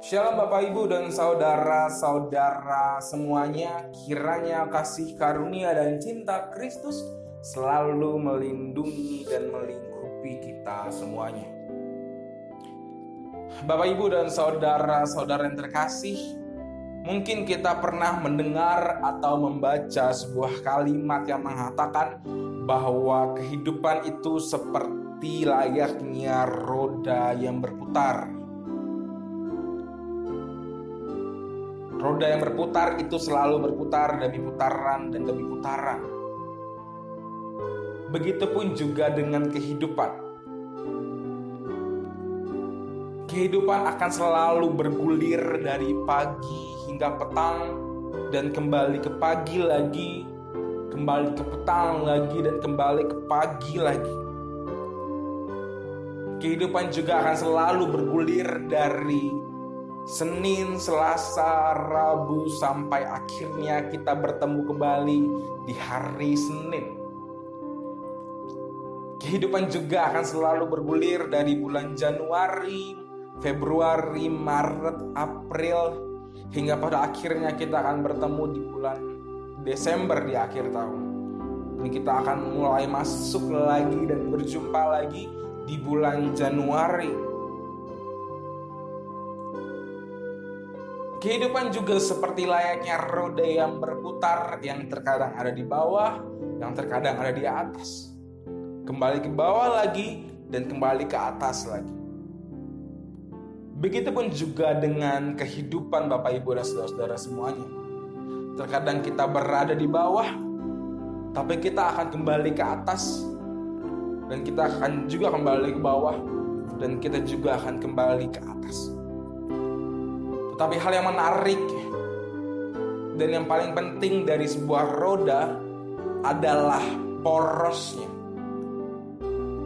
Shalom Bapak Ibu dan saudara-saudara semuanya, kiranya kasih karunia dan cinta Kristus selalu melindungi dan melingkupi kita semuanya. Bapak Ibu dan saudara-saudara yang terkasih, mungkin kita pernah mendengar atau membaca sebuah kalimat yang mengatakan bahwa kehidupan itu seperti layaknya roda yang berputar. Roda yang berputar itu selalu berputar demi putaran dan demi putaran. Begitupun juga dengan kehidupan. Kehidupan akan selalu bergulir dari pagi hingga petang dan kembali ke pagi lagi, kembali ke petang lagi dan kembali ke pagi lagi. Kehidupan juga akan selalu bergulir dari Senin, Selasa, Rabu sampai akhirnya kita bertemu kembali di hari Senin. Kehidupan juga akan selalu bergulir dari bulan Januari, Februari, Maret, April hingga pada akhirnya kita akan bertemu di bulan Desember di akhir tahun. Ini kita akan mulai masuk lagi dan berjumpa lagi di bulan Januari. Kehidupan juga seperti layaknya roda yang berputar, yang terkadang ada di bawah, yang terkadang ada di atas. Kembali ke bawah lagi, dan kembali ke atas lagi. Begitupun juga dengan kehidupan Bapak Ibu dan saudara-saudara semuanya. Terkadang kita berada di bawah, tapi kita akan kembali ke atas. Dan kita akan juga kembali ke bawah, dan kita juga akan kembali ke atas. Tapi hal yang menarik dan yang paling penting dari sebuah roda adalah porosnya.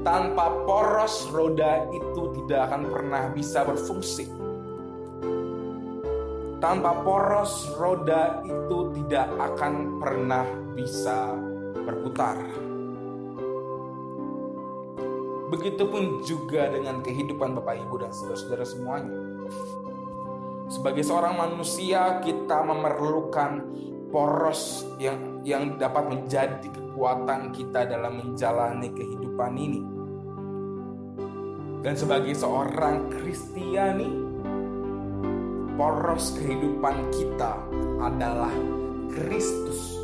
Tanpa poros, roda itu tidak akan pernah bisa berfungsi. Tanpa poros, roda itu tidak akan pernah bisa berputar. Begitupun juga dengan kehidupan Bapak Ibu dan saudara-saudara semuanya. Sebagai seorang manusia, kita memerlukan poros yang dapat menjadi kekuatan kita dalam menjalani kehidupan ini. Dan sebagai seorang Kristiani, poros kehidupan kita adalah Kristus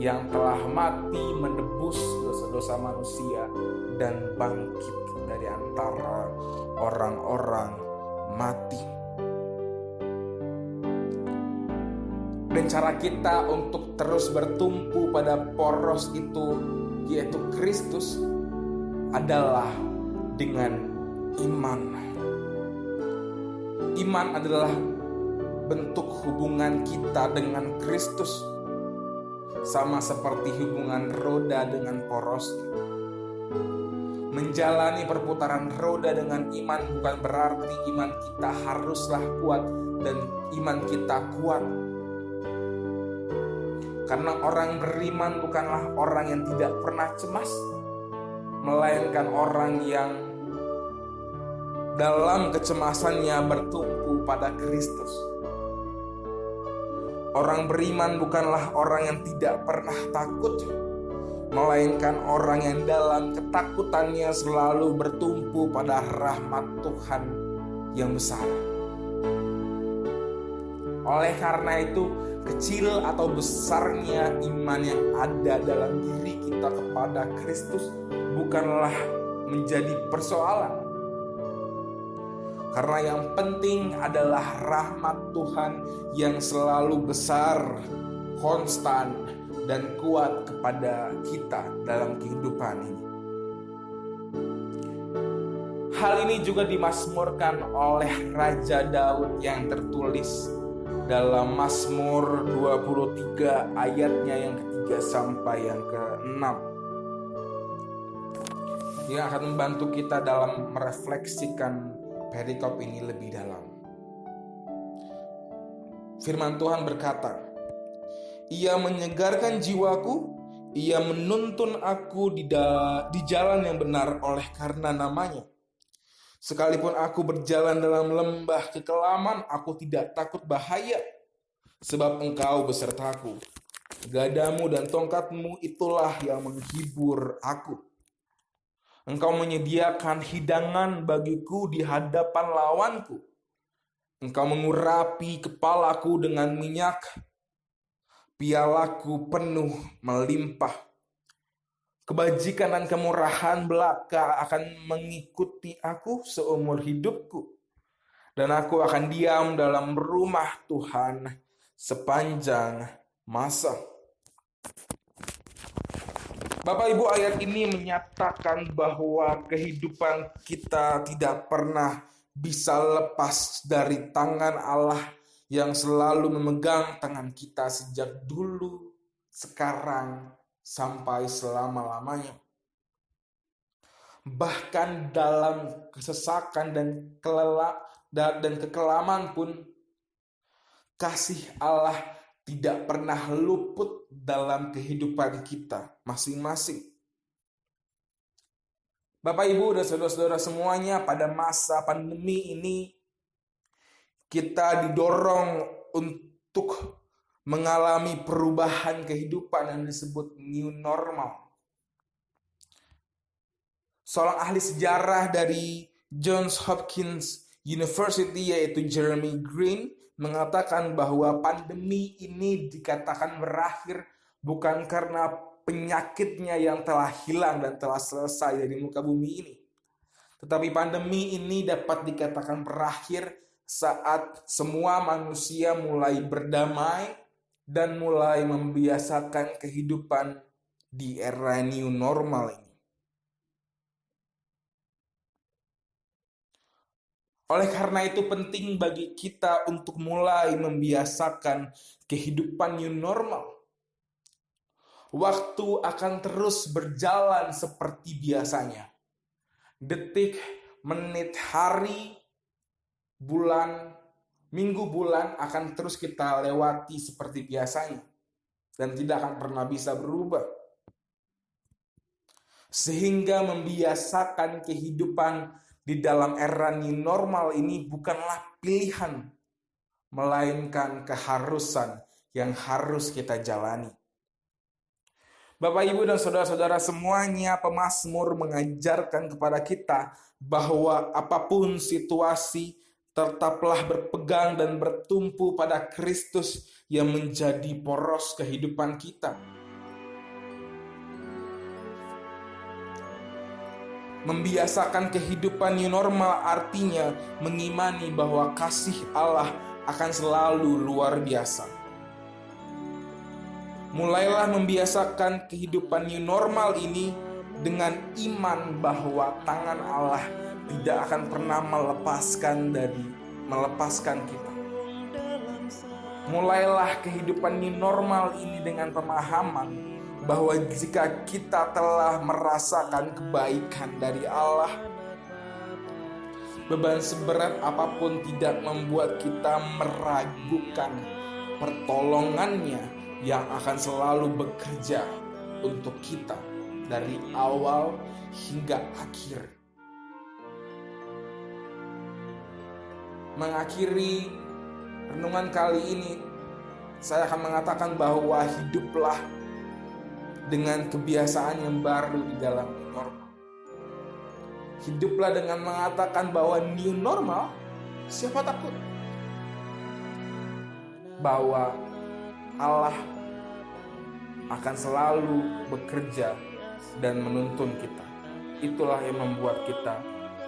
yang telah mati menebus dosa-dosa manusia dan bangkit dari antara orang-orang mati. Dan cara kita untuk terus bertumpu pada poros itu, yaitu Kristus, adalah dengan iman. Iman adalah bentuk hubungan kita dengan Kristus, sama seperti hubungan roda dengan poros. Menjalani perputaran roda dengan iman bukan berarti iman kita haruslah kuat dan iman kita kuat. Karena orang beriman bukanlah orang yang tidak pernah cemas, melainkan orang yang dalam kecemasannya bertumpu pada Kristus. Orang beriman bukanlah orang yang tidak pernah takut, melainkan orang yang dalam ketakutannya selalu bertumpu pada rahmat Tuhan yang besar. Oleh karena itu, kecil atau besarnya iman yang ada dalam diri kita kepada Kristus bukanlah menjadi persoalan. Karena yang penting adalah rahmat Tuhan yang selalu besar, konstan, dan kuat kepada kita dalam kehidupan ini. Hal ini juga dimasmurkan oleh Raja Daud yang tertulis dalam Mazmur 23 ayatnya yang ketiga sampai yang ke-6. Yang akan membantu kita dalam merefleksikan perikop ini lebih dalam. Firman Tuhan berkata, "Ia menyegarkan jiwaku, Ia menuntun aku di jalan yang benar oleh karena namanya. Sekalipun aku berjalan dalam lembah kekelaman, aku tidak takut bahaya, sebab Engkau besertaku. Gadamu dan tongkatmu itulah yang menghibur aku. Engkau menyediakan hidangan bagiku di hadapan lawanku. Engkau mengurapi kepalaku dengan minyak, pialaku penuh melimpah. Kebajikan dan kemurahan belaka akan mengikuti aku seumur hidupku, dan aku akan diam dalam rumah Tuhan sepanjang masa. Bapak Ibu, ayat ini menyatakan bahwa kehidupan kita tidak pernah bisa lepas dari tangan Allah yang selalu memegang tangan kita sejak dulu, sekarang, sampai selama-lamanya. Bahkan dalam kesesakan dan kekelaman pun, kasih Allah tidak pernah luput dalam kehidupan kita masing-masing. Bapak, Ibu, dan saudara-saudara semuanya, pada masa pandemi ini kita didorong untuk mengalami perubahan kehidupan yang disebut new normal. Seorang ahli sejarah dari Johns Hopkins University yaitu Jeremy Green mengatakan bahwa pandemi ini dikatakan berakhir bukan karena penyakitnya yang telah hilang dan telah selesai dari muka bumi ini. Tetapi pandemi ini dapat dikatakan berakhir saat semua manusia mulai berdamai dan mulai membiasakan kehidupan di era new normal ini. Oleh karena itu penting bagi kita untuk mulai membiasakan kehidupan new normal. Waktu akan terus berjalan seperti biasanya. Detik, menit, hari, bulan, minggu, bulan akan terus kita lewati seperti biasanya dan tidak akan pernah bisa berubah. Sehingga membiasakan kehidupan di dalam era new normal ini bukanlah pilihan, melainkan keharusan yang harus kita jalani. Bapak, Ibu, dan saudara-saudara semuanya, pemazmur mengajarkan kepada kita bahwa apapun situasi, tetaplah berpegang dan bertumpu pada Kristus yang menjadi poros kehidupan kita. Membiasakan kehidupan new normal artinya mengimani bahwa kasih Allah akan selalu luar biasa. Mulailah membiasakan kehidupan new normal ini dengan iman bahwa tangan Allah tidak akan pernah melepaskan kita. Mulailah kehidupan new normal ini dengan pemahaman bahwa jika kita telah merasakan kebaikan dari Allah, beban seberat apapun tidak membuat kita meragukan pertolongannya yang akan selalu bekerja untuk kita dari awal hingga akhir. Mengakhiri renungan kali ini, saya akan mengatakan bahwa hiduplah dengan kebiasaan yang baru di dalam new normal. Hiduplah dengan mengatakan bahwa new normal, siapa takut? Bahwa Allah akan selalu bekerja dan menuntun kita. Itulah yang membuat kita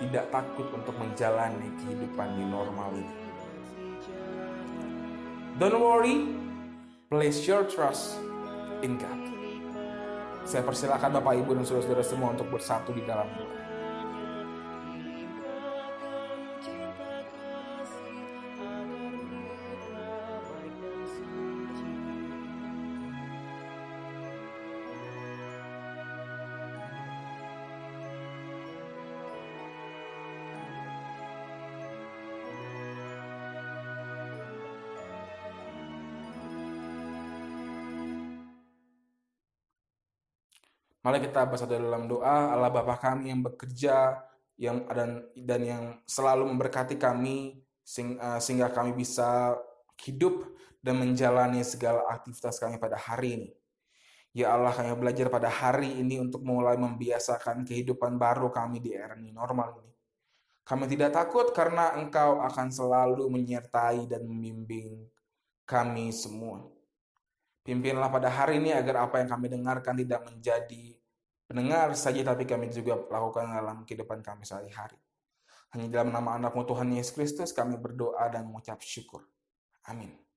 tidak takut untuk menjalani kehidupan di normal ini. Don't worry, place your trust in God. Saya persilakan Bapak, Ibu, dan saudara-saudara semua untuk bersatu di dalam doa. Mari kita bersatu dalam doa. Allah Bapa kami yang bekerja dan yang selalu memberkati kami sehingga kami bisa hidup dan menjalani segala aktivitas kami pada hari ini. Ya Allah, kami belajar pada hari ini untuk mulai membiasakan kehidupan baru kami di era new normal ini. Kami tidak takut karena Engkau akan selalu menyertai dan membimbing kami semua. Pimpinlah pada hari ini agar apa yang kami dengarkan tidak menjadi pendengar saja, tapi kami juga lakukan dalam kehidupan kami sehari-hari. Hanya dalam nama anak-Mu Tuhan Yesus Kristus kami berdoa dan mengucap syukur. Amin.